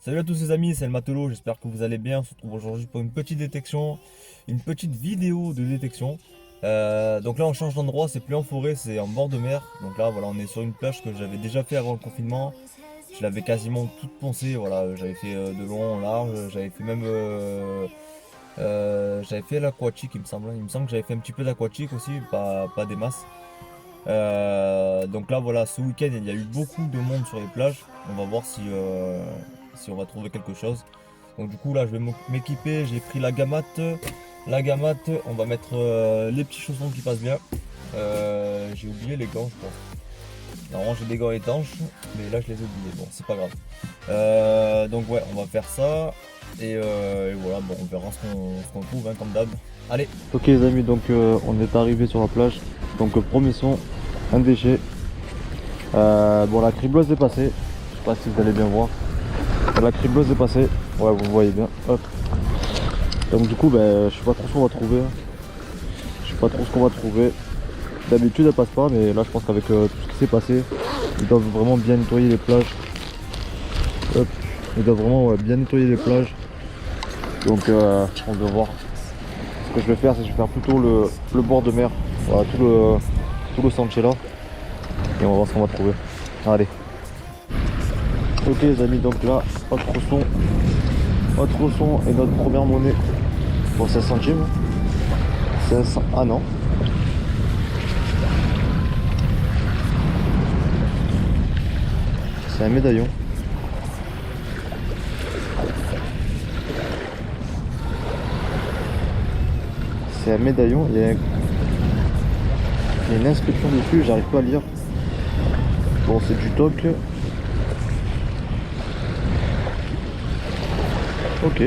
Salut à tous les amis, c'est le Matelot, j'espère que vous allez bien. On se retrouve aujourd'hui pour une petite détection, une petite vidéo de détection. Donc là on change d'endroit, c'est plus en forêt, c'est en bord de mer. Donc là voilà, on est sur une plage que j'avais déjà fait avant le confinement. Je l'avais quasiment toute poncée, voilà, j'avais fait de long en large, j'avais fait même j'avais fait l'aquatique il me semble. Il me semble que j'avais fait un petit peu d'aquatique aussi, pas des masses. Donc là voilà, ce week-end il y a eu beaucoup de monde sur les plages. On va voir si on va trouver quelque chose. Donc du coup là je vais m'équiper, j'ai pris la gamate. La gamate, on va mettre les petits chaussons qui passent bien. J'ai oublié les gants je pense. Normalement j'ai des gants étanches, mais là je les ai oubliés, bon c'est pas grave. Donc ouais, on va faire ça. Et voilà, bon, on verra ce qu'on trouve hein, comme d'hab. Allez. Ok les amis, donc on est arrivé sur la plage. Donc premier son, un déchet. Bon, la cribleuse est passée. Je sais pas si vous allez bien voir. La cribleuse est passée. Ouais, vous voyez bien. Hop. Donc du coup, je sais pas trop ce qu'on va trouver. Je sais pas trop ce qu'on va trouver. D'habitude elle passe pas, mais là je pense qu'avec tout ce qui s'est passé, ils doivent vraiment bien nettoyer les plages. Hop. Ils doivent vraiment bien nettoyer les plages. Donc on va voir. Ce que je vais faire, c'est que je vais faire plutôt le bord de mer. Voilà, tout le sentier là. Et on va voir ce qu'on va trouver. Allez. Ok les amis, donc là, autre son et notre première monnaie pour 16 centimes. 16... Ah non. C'est un médaillon. C'est un médaillon, il y a une inscription dessus, j'arrive pas à lire. Bon, c'est du toc. Ok,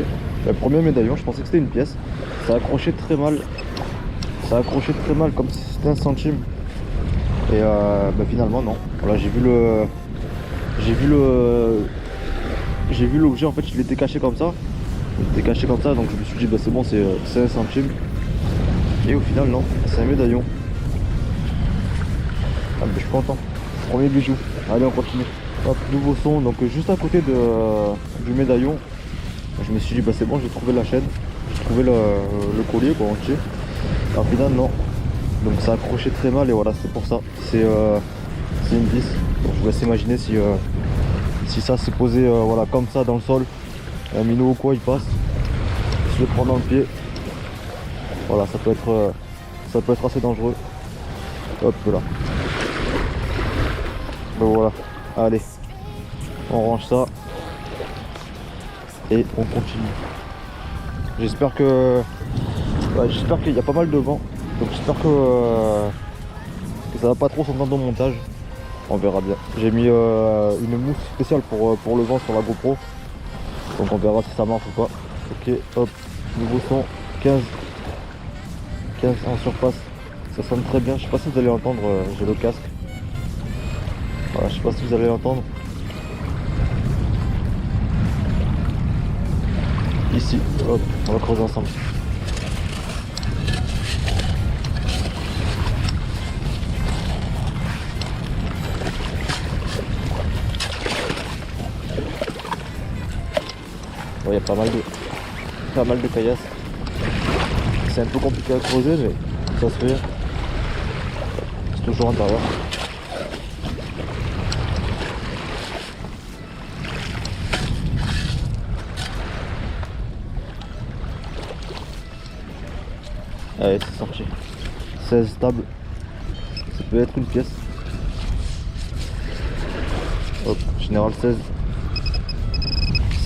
le premier médaillon, je pensais que c'était une pièce. Ça accrochait très mal. Ça accrochait très mal comme si c'était un centime. Et finalement non. Voilà, j'ai vu l'objet, en fait il était caché comme ça. Il était caché comme ça, donc je me suis dit c'est bon, c'est un centime. Et au final non, c'est un médaillon. Ah je suis content. Premier bijou. Allez, on continue. Hop, nouveau son, donc juste à côté du médaillon. Je me suis dit c'est bon, j'ai trouvé la chaîne, j'ai trouvé le collier quoi, entier. En final non, donc ça accrochait très mal et voilà, c'est pour ça. C'est une vis. Donc je vous laisse imaginer si ça s'est posé voilà, comme ça dans le sol, un minot ou quoi il passe, je le prends dans le pied, voilà, ça peut être assez dangereux. Hop là. Donc voilà, allez, on range ça et on continue. J'espère qu'il y a pas mal de vent, donc j'espère que ça va pas trop s'entendre au montage. On verra bien. J'ai mis une mousse spéciale pour le vent sur la GoPro, donc on verra si ça marche ou pas. Ok, hop, nouveau son, 15 en surface, ça sonne très bien. Je sais pas si vous allez l'entendre, j'ai le casque. Voilà, je sais pas si vous allez l'entendre. Ici, hop, on va creuser ensemble. Il y a pas mal de caillasses. C'est un peu compliqué à creuser, mais ça se fait. C'est toujours intérieur. Allez, c'est sorti. 16 tables. Ça peut être une pièce. Hop, général 16.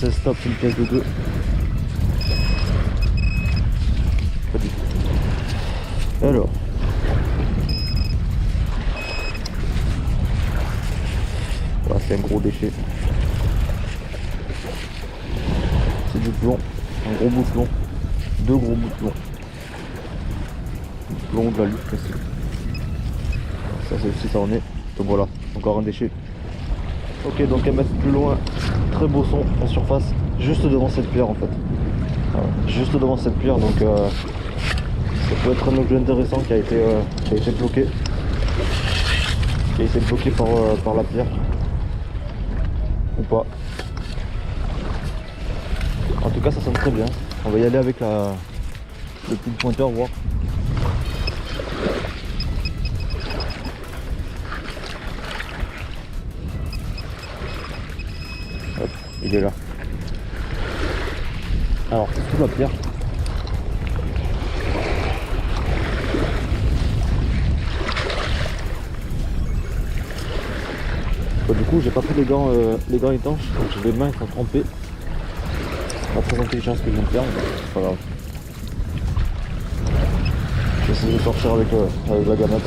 16 tables, une pièce de 2. Pas du tout. Alors. Voilà, c'est un gros déchet. C'est du plomb. Un gros bout de plomb. Deux gros bouts de plomb. Du plomb, de la lutte aussi. Ça c'est aussi ça en est. Donc voilà, encore un déchet. Ok, donc à mettre plus loin, très beau son en surface, juste devant cette pierre en fait. Voilà, juste devant cette pierre, donc ça peut être un objet intéressant qui a été bloqué. Qui a été bloqué par la pierre. Ou pas. En tout cas ça sonne très bien. On va y aller avec le petit pointeur voir. Hop, il est là. Alors c'est sous la pierre. Du coup j'ai pas pris les gants étanches, donc j'ai les mains qui sont trempées. Pas très intelligent ce que je viens de faire, mais c'est pas grave. Je vais essayer de sortir avec la gamate.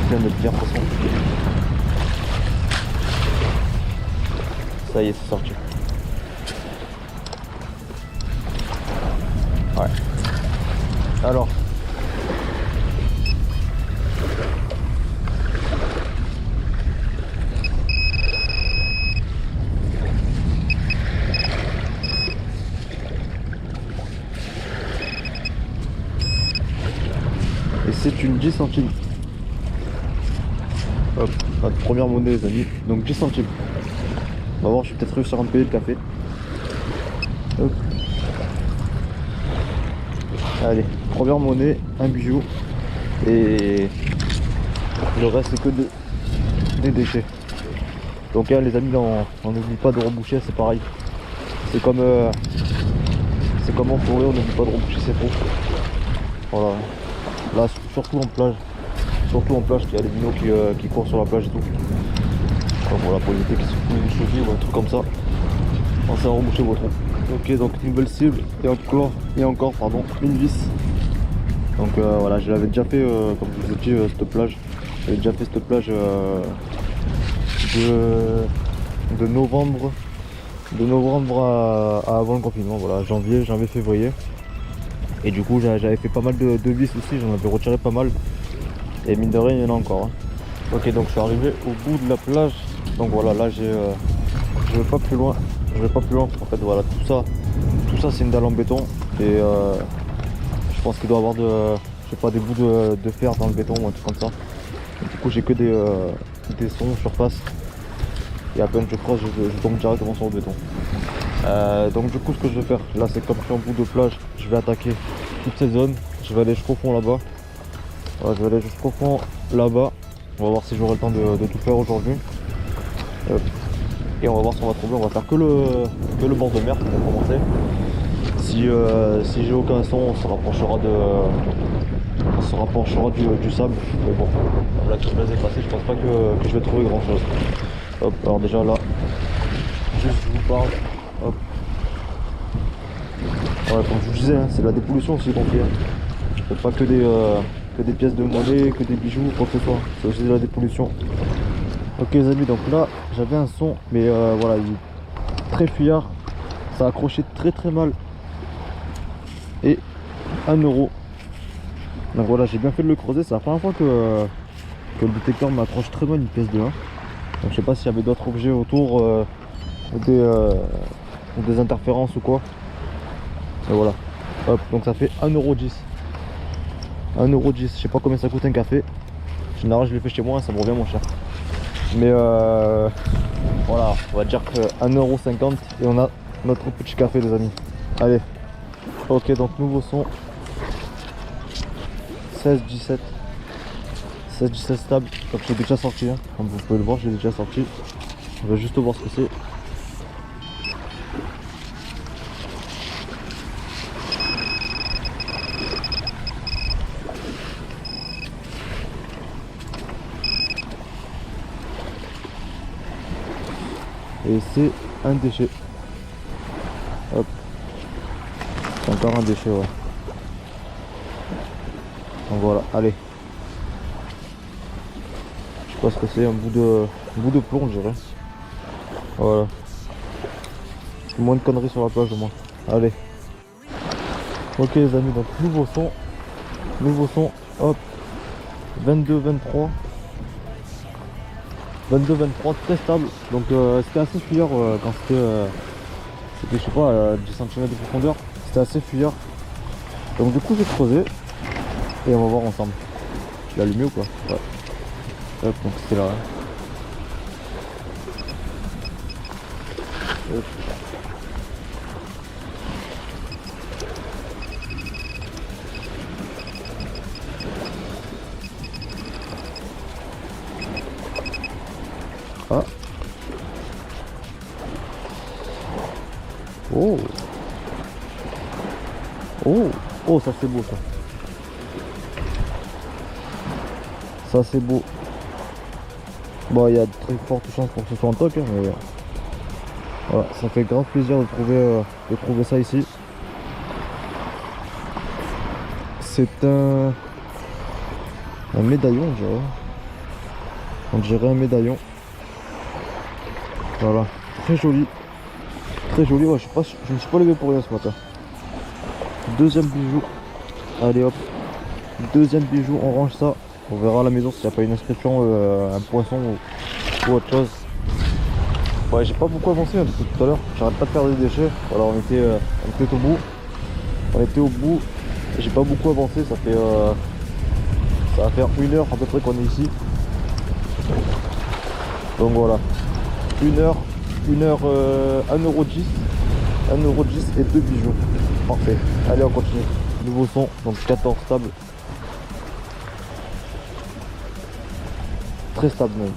Plein de pierres poissons. Ça y est, c'est sorti. Ouais. Alors. Et c'est une 10 centimes. Hop, notre première monnaie les amis. Donc 10 centimes. On va voir, je vais peut-être réussir à me payer le café. Hop. Allez, première monnaie, un bijou. Et le reste c'est que des déchets. Donc les amis, là, on n'oublie pas de reboucher, c'est pareil. C'est comme en forêt, on n'oublie pas de reboucher ses trous. Voilà. Là, surtout en plage. Surtout en plage, qu'il y a des minots qui courent sur la plage et tout. Donc voilà, pour éviter qu'ils se coulent une cheville ou un truc comme ça. Pensez à reboucher vos trous. Ok, donc nouvelle cible et encore pardon, une vis. Donc voilà, je l'avais déjà fait, comme je vous ai dit, cette plage. J'avais déjà fait cette plage de novembre à avant le confinement, voilà, janvier, février. Et du coup j'avais fait pas mal de vis aussi, j'en avais retiré pas mal. Et mine de rien il y en a encore. Hein. Ok, donc je suis arrivé au bout de la plage. Donc voilà, là je vais pas plus loin. En fait voilà, tout ça c'est une dalle en béton. Et je pense qu'il doit y avoir je sais pas, des bouts de fer dans le béton ou un truc comme ça. Et du coup j'ai que des sons surface. Et à peine je croise, je tombe directement sur le béton. Donc du coup ce que je vais faire, là c'est comme je suis en bout de plage, je vais attaquer toute cette zone. Je vais aller jusqu'au fond là-bas. Voilà, je vais aller jusqu'au fond là-bas. On va voir si j'aurai le temps de tout faire aujourd'hui. Et on va voir si on va trouver. On va faire que le bord de mer pour commencer. Si j'ai aucun son, on se rapprochera du sable. Mais bon, là que je les ai passés, je pense pas que je vais trouver grand chose. Hop, alors déjà là, juste je vous parle. Hop. Voilà, comme je vous disais, hein, c'est la dépollution aussi qu'on fait. C'est pas que des pièces de monnaie, que des bijoux, quoi que ce soit. C'est aussi de la dépollution. Ok les amis, donc là j'avais un son, mais voilà, il est très fuyard. Ça a accroché très très mal. Et 1 euro. Donc voilà, j'ai bien fait de le creuser. C'est la première fois que le détecteur m'accroche très mal une pièce de 1. Donc je sais pas s'il y avait d'autres objets autour, des interférences ou quoi. Et voilà. Hop, donc ça fait 1,10 €. 1,10 €. Je sais pas combien ça coûte un café. En général je le fais chez moi, ça me revient moins cher. Mais voilà, on va dire que 1,50 € et on a notre petit café les amis. Allez. Ok, donc nouveau son. 16-17 stable, donc j'ai déjà sorti, hein. Comme vous pouvez le voir, j'ai déjà sorti. On va juste voir ce que c'est. Et c'est un déchet. Hop. C'est encore un déchet, ouais. Donc voilà, allez. Je sais pas ce que c'est, un bout de plomb, je dirais. Voilà. Moins de conneries sur la plage au moins. Allez. Ok les amis, donc nouveau son, hop. 22-23, très stable. Donc c'était assez fuyard quand C'était je sais pas 10 cm de profondeur. C'était assez fuyard. Donc du coup j'ai creusé et on va voir ensemble. Tu l'as allumé ou quoi? Ouais. Hop, donc c'était là. Hop. Ah. Oh. Oh. Oh, ça c'est beau ça. Ça c'est beau. Bon, il y a de très fortes chances pour que ce soit en toc, hein, mais voilà, ça fait grave plaisir de trouver ça ici. C'est un médaillon, je dirais. On dirait un médaillon. Voilà, très joli. Très joli, ouais, je me suis pas levé pour rien ce matin. Deuxième bijou. Allez hop. Deuxième bijou, on range ça. On verra à la maison s'il n'y a pas une inscription, un poisson ou autre chose. Ouais, j'ai pas beaucoup avancé hein, depuis tout à l'heure. J'arrête pas de faire des déchets. Voilà, on était au bout. On était au bout. J'ai pas beaucoup avancé. Ça va faire 1 heure à peu près qu'on est ici. Donc voilà. 1 heure, 1,10 1,10 et 2 bijoux. Parfait. Allez, on continue. Nouveau son, donc 14 stable. Très stable même.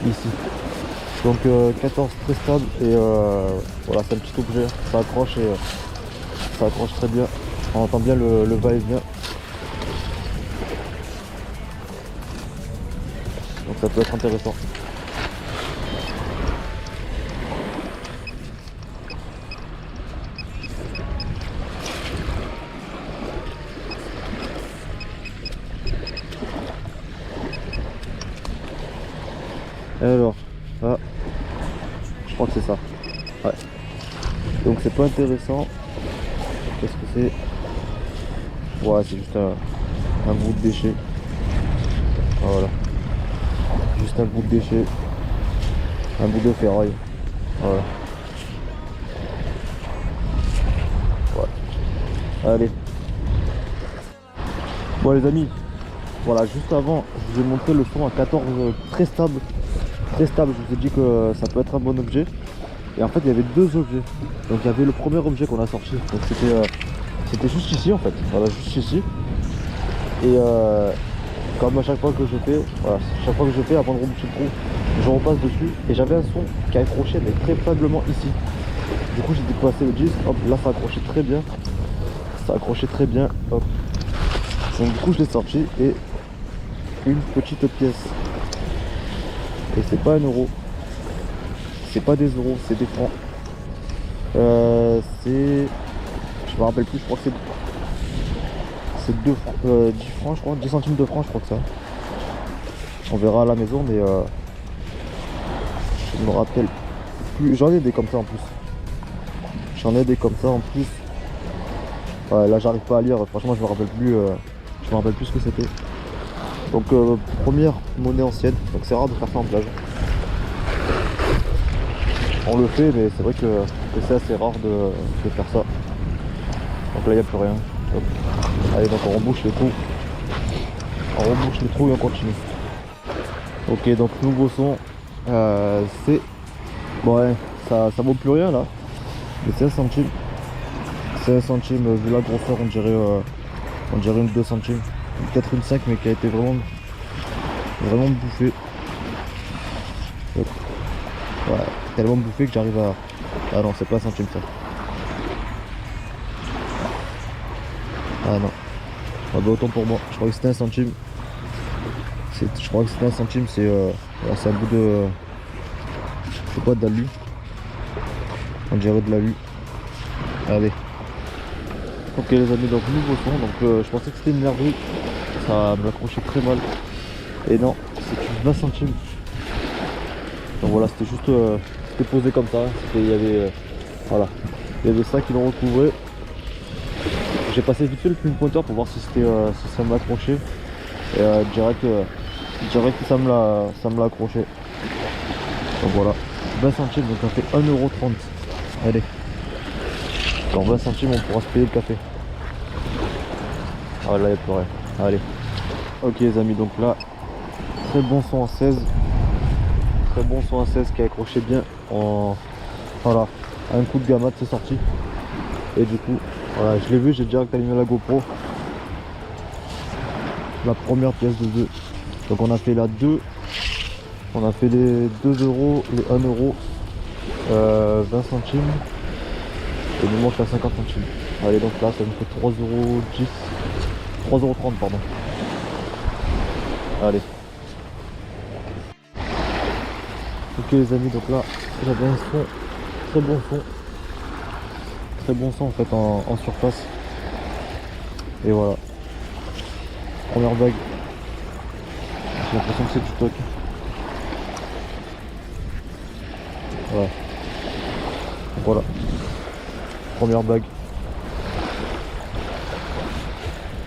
Ici. Donc 14 très stable et voilà, c'est un petit objet. Ça accroche et ça accroche très bien. On entend bien le va-et-vient. Donc ça peut être intéressant. Alors, ah, je crois que c'est ça. Ouais. Donc c'est pas intéressant. Qu'est-ce que c'est? Ouais, c'est juste un bout de déchet. Voilà. Juste un bout de déchet. Un bout de ferraille. Voilà. Ouais. Allez. Bon les amis. Voilà, juste avant, je vous ai montré le son à 14 très stable. Très stable, je vous ai dit que ça peut être un bon objet. Et en fait il y avait deux objets. Donc il y avait le premier objet qu'on a sorti. Donc c'était juste ici en fait. Voilà, juste ici. Et comme à chaque fois que je fais, voilà, chaque fois que je fais avant de reboucher le trou, je repasse dessus. Et j'avais un son qui a accroché mais très faiblement ici. Du coup j'ai déplacé le disque, hop, là ça a accroché très bien. Ça a accroché très bien, hop. Donc du coup je l'ai sorti et une petite pièce. Et c'est pas 1 euro. C'est pas des euros, c'est des francs. C'est... Je me rappelle plus, je crois que c'est 10 francs je crois, 10 centimes de francs je crois que ça. On verra à la maison mais je me rappelle plus. J'en ai des comme ça en plus. J'en ai des comme ça en plus. Ouais, là j'arrive pas à lire, franchement je me rappelle plus ce que c'était. Donc première monnaie ancienne, donc c'est rare de faire ça en plage. On le fait mais c'est vrai que c'est assez rare de faire ça. Donc là il n'y a plus rien. Hop. Allez, donc on rebouche les trous. On rebouche les trous et on continue. Ok, donc nouveau son. C'est... Bon ouais, ça vaut plus rien là. Mais c'est 1 centime. C'est 1 centime, vu la grosseur on dirait une 2 centimes. Peut-être une 5 mais qui a été vraiment bouffée. Hop. Ouais, tellement bouffé que j'arrive à... Ah non, c'est pas 1 centime ça. Ah non. Ah bah autant pour moi, je crois que c'était 1 centime. Je crois que c'était 1 centime, c'est un bout de... C'est quoi, d'alu? On dirait de l'alu. Allez. Ok les amis, donc nouveau son, donc je pensais que c'était une merveille. Ça me l'accrochait très mal. Et non, c'est une 20 centimes. Donc voilà, c'était juste... c'était posé comme ça. Il y avait... voilà. Il y avait ça qui l'ont recouvré. J'ai passé vite fait le plume pointeur pour voir si ça me l'accrochait. Et direct ça me l'a accroché. Donc voilà, 20 centimes, donc ça fait 1,30 €. Allez, dans 20 centimes on pourra se payer le café. Ah là, il n'y a plus rien. Allez. Ok les amis, donc là, très bon son à 16. Très bon son à 16 qui a accroché bien en... Voilà, un coup de gamma c'est sorti. Et du coup, voilà, je l'ai vu, j'ai direct allumé la GoPro. La première pièce de 2. Donc on a fait la 2. On a fait les 2 €, les 1 €, 20 centimes. Et il nous manque la 50 centimes. Allez, donc là ça nous fait 3,10 €. 3,30 € pardon. Allez. Ok les amis, donc là j'avais un son, très bon son. Très bon son en fait en surface. Et voilà. Première bague. J'ai l'impression que c'est du toc. Ouais. Voilà. Première bague.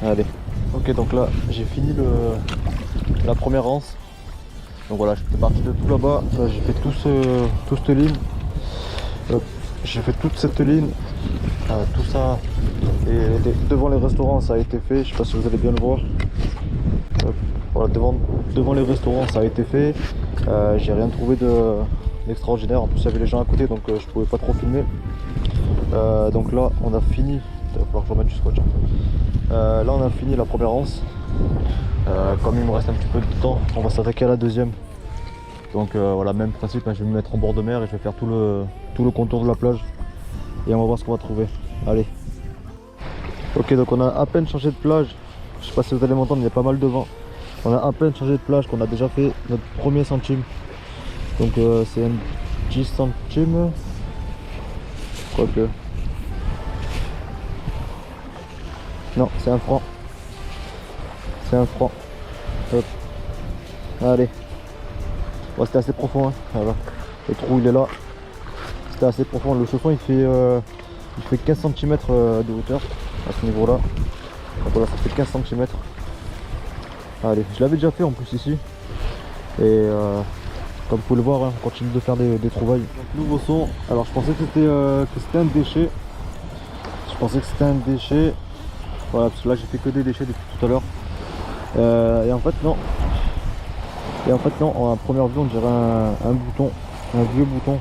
Allez. Ok, donc là j'ai fini la première anse. Donc voilà, j'étais parti de tout là-bas. Là, j'ai fait toute cette ligne. J'ai fait toute cette ligne. Tout ça. Et devant les restaurants ça a été fait. Je sais pas si vous allez bien le voir. Voilà, devant les restaurants ça a été fait. J'ai rien trouvé d'extraordinaire. En plus il y avait les gens à côté, donc je pouvais pas trop filmer. Donc là on a fini. Il va falloir que je remette du scotch. Là on a fini la première anse. Comme il me reste un petit peu de temps, on va s'attaquer à la deuxième. Donc voilà, même principe, hein, je vais me mettre en bord de mer et je vais faire tout le contour de la plage. Et on va voir ce qu'on va trouver. Allez. Ok, donc on a à peine changé de plage. Je sais pas si vous allez m'entendre, il y a pas mal de vent. On a à peine changé de plage qu'on a déjà fait notre premier centime. Donc c'est un 10 centimes. Quoique. Non, c'est un franc. C'est un franc. Hop. Allez. Bon, c'était assez profond. Hein. Voilà. Le trou il est là. C'était assez profond. Le chausson il fait 15 cm de hauteur à ce niveau là. Donc voilà, ça fait 15 cm. Allez, je l'avais déjà fait en plus ici. Et comme vous pouvez le voir, hein, on continue de faire des trouvailles. Donc, nouveau son. Alors je pensais que c'était un déchet. Je pensais que c'était un déchet. Voilà, parce que là j'ai fait que des déchets depuis tout à l'heure. Et en fait non. Et en fait non, en première vue on dirait un bouton, un vieux bouton.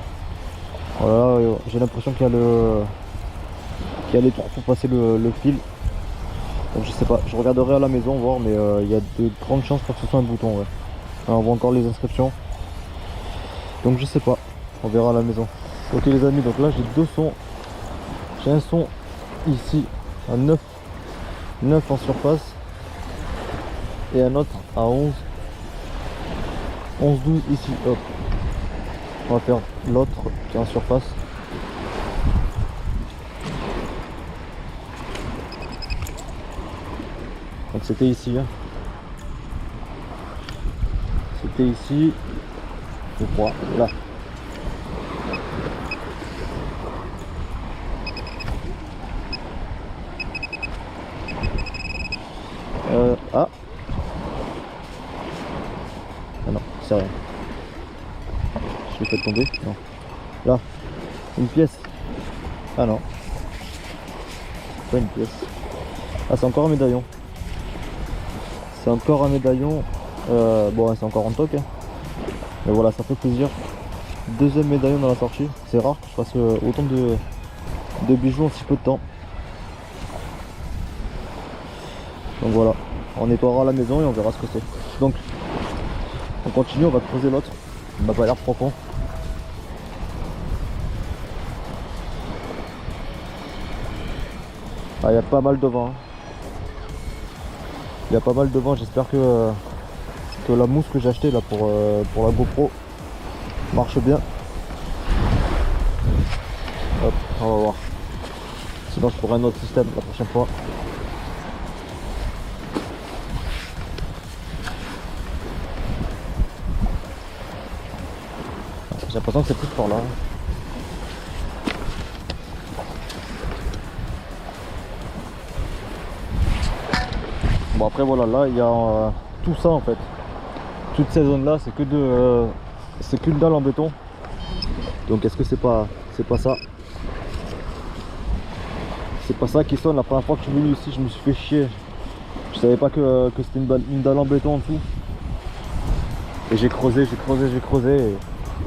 Voilà, j'ai l'impression qu'il y a les trous pour passer le fil. Donc je sais pas, je regarderai à la maison voir, mais il y a de grandes chances pour que ce soit un bouton. Ouais. Alors, on voit encore les inscriptions. Donc je sais pas, on verra à la maison. Ok les amis, donc là j'ai deux sons. J'ai un son ici à 9 en surface et un autre à 11 12 ici. Hop, on va faire l'autre qui est en surface. Donc c'était ici, hein. C'était ici, je crois, là. Ah. Ah non, c'est rien. Je l'ai fait tomber, non. Là, une pièce. Ah non. Pas une pièce. Ah, c'est encore un médaillon. C'est encore un médaillon. Bon, c'est encore en toc. Hein. Mais voilà, ça fait plaisir. Deuxième médaillon dans la sortie. C'est rare que je fasse autant de bijoux en si peu de temps. Donc voilà, on nettoiera la maison et on verra ce que c'est. Donc, on continue, on va creuser l'autre. Il m'a pas l'air profond. Ah, il y a pas mal de vent. Hein. Il y a pas mal de vent, j'espère que la mousse que j'ai achetée là pour la GoPro marche bien. Hop, on va voir. Sinon je ferai un autre système la prochaine fois. J'ai l'impression que c'est plus par là. Bon après voilà, là il y a tout ça en fait. Toute ces zones là c'est que c'est qu'une dalle en béton. Donc est-ce que c'est pas ça? C'est pas ça qui sonne. La première fois que je suis venu ici, je me suis fait chier. Je savais pas que c'était une dalle en béton en dessous. Et j'ai creusé et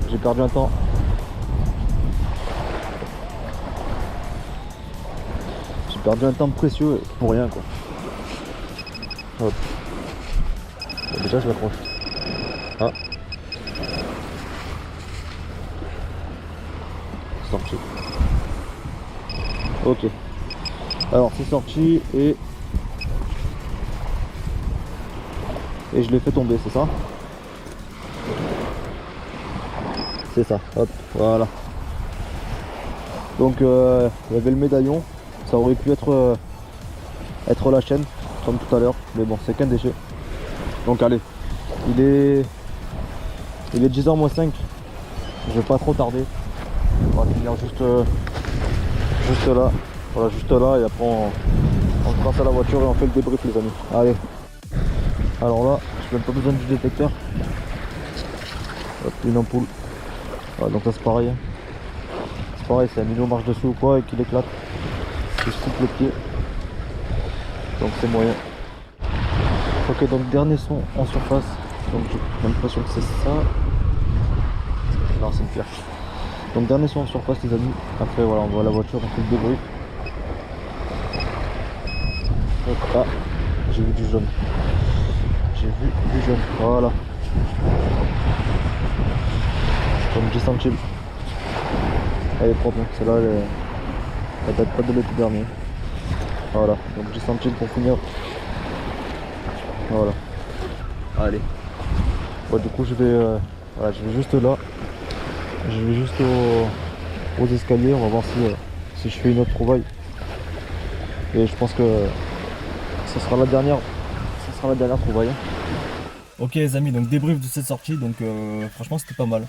j'ai perdu un temps. J'ai perdu un temps précieux pour rien quoi. Hop. Bon, déjà je l'accroche. Ah. Sorti. Ok. Alors c'est sorti et je l'ai fait tomber, c'est ça? C'est ça, hop, voilà. Donc il y avait le médaillon, ça aurait pu être la chaîne, comme tout à l'heure, mais bon c'est qu'un déchet. Donc allez, il est 10h moins 5, je vais pas trop tarder. On va finir juste là. Voilà, juste là, et après on passe à la voiture et on fait le débrief les amis. Allez. Alors là, je n'ai même pas besoin du détecteur. Hop, une ampoule. Voilà, donc ça c'est pareil. Hein. C'est pareil, c'est un million marche dessus ou quoi et qu'il éclate. Je coupe le pied. Donc c'est moyen. Ok, donc dernier son en surface. Donc j'ai l'impression que c'est ça. Non, c'est une pierre. Donc dernier son en surface les amis. Après voilà, on voit la voiture, on fait le débrief. Hop, ah, j'ai vu du jaune. J'ai vu du jaune. Voilà. Donc 10 centimes. Elle est propre, hein. Celle-là elle date pas de l'été dernier. Voilà, donc 10 centimes pour finir. Voilà. Allez. Bon, du coup je vais voilà, je vais juste là. Je vais juste aux escaliers, on va voir si je fais une autre trouvaille. Et je pense que ce sera la dernière trouvaille. Ok les amis, donc débrief de cette sortie, donc franchement c'était pas mal.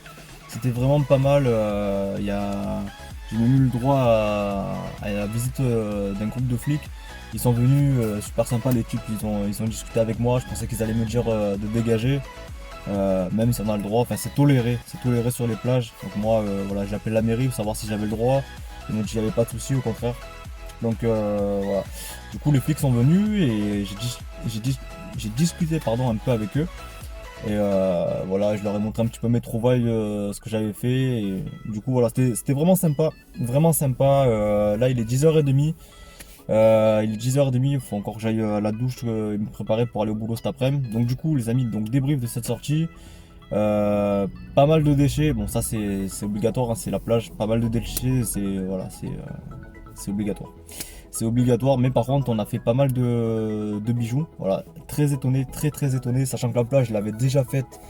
C'était vraiment pas mal. J'ai même eu le droit à la visite d'un groupe de flics. Ils sont venus, super sympa les types, ils ont discuté avec moi. Je pensais qu'ils allaient me dire de dégager, même si on a le droit. Enfin c'est toléré sur les plages. Donc moi voilà, j'ai appelé la mairie pour savoir si j'avais le droit. Ils m'ont dit qu'il n'y avait pas de souci, au contraire. Donc voilà. Du coup les flics sont venus et j'ai discuté un peu avec eux. Et voilà, je leur ai montré un petit peu mes trouvailles, ce que j'avais fait. Et du coup voilà, c'était vraiment sympa. Vraiment sympa. Là il est 10h30. Il faut encore que j'aille à la douche et me préparer pour aller au boulot cet après-midi. Donc du coup les amis, donc débrief de cette sortie. Pas mal de déchets, bon ça c'est obligatoire, hein, c'est la plage, pas mal de déchets, c'est obligatoire. C'est obligatoire, mais par contre on a fait pas mal de bijoux, voilà, très étonné, très étonné, sachant que la plage je l'avais déjà faite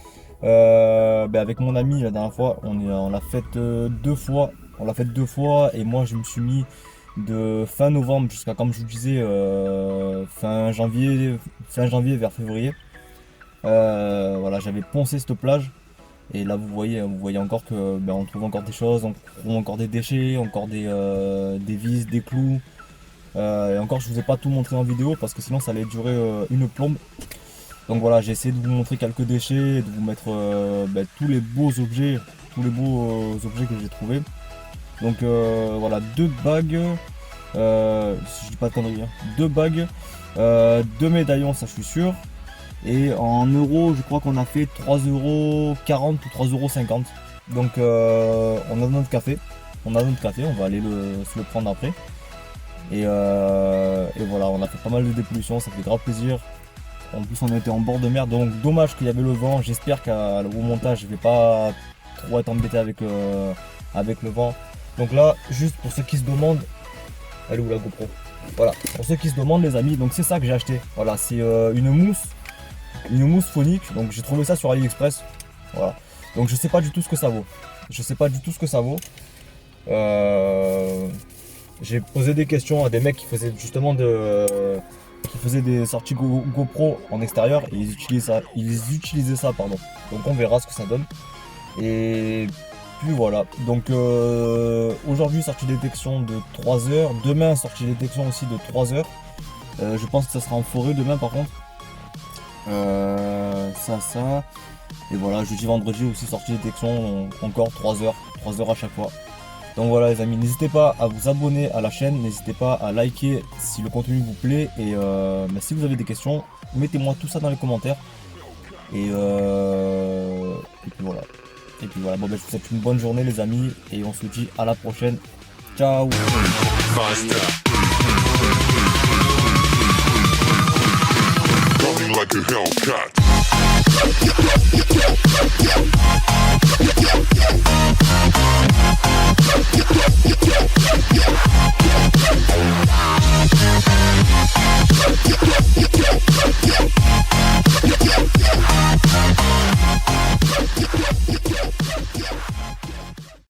avec mon ami la dernière fois, on l'a faite deux fois, et moi je me suis mis de fin novembre jusqu'à, comme je vous disais, fin janvier vers février. Voilà, j'avais poncé cette plage. Et là vous voyez encore que on trouve encore des choses, on trouve encore des déchets, encore des vis, des clous. Et encore je vous ai pas tout montré en vidéo parce que sinon ça allait durer une plombe. Donc voilà, j'ai essayé de vous montrer quelques déchets, de vous mettre tous les beaux objets que j'ai trouvés. Donc voilà, deux bagues, si je dis pas de conneries, hein, deux bagues, deux médaillons, ça je suis sûr. Et en euros, je crois qu'on a fait 3,40 ou 3,50 €. Donc on a notre café. On va aller se le prendre après. Et voilà, on a fait pas mal de dépollution, ça fait grave plaisir. En plus on était en bord de mer, donc dommage qu'il y avait le vent. J'espère qu'au montage je vais pas trop être embêté avec le vent. Donc là, juste pour ceux qui se demandent, elle est où la GoPro? Voilà, pour ceux qui se demandent les amis, donc c'est ça que j'ai acheté. Voilà, c'est une mousse phonique, donc j'ai trouvé ça sur AliExpress. Voilà, donc je sais pas du tout ce que ça vaut. J'ai posé des questions à des mecs qui faisaient justement des sorties GoPro en extérieur et ils utilisaient ça, pardon. Donc on verra ce que ça donne. Et puis voilà, donc aujourd'hui sortie détection de 3 heures, demain sortie détection aussi de 3 heures. Je pense que ça sera en forêt demain par contre. Ça. Et voilà, jeudi, vendredi aussi, sortie de détection, encore 3 heures à chaque fois. Donc voilà les amis, n'hésitez pas à vous abonner à la chaîne, n'hésitez pas à liker si le contenu vous plaît. Et si vous avez des questions, mettez-moi tout ça dans les commentaires. Et puis voilà. Et puis voilà, bon ben je vous souhaite une bonne journée les amis. Et on se dit à la prochaine. Ciao. Like a Hellcat.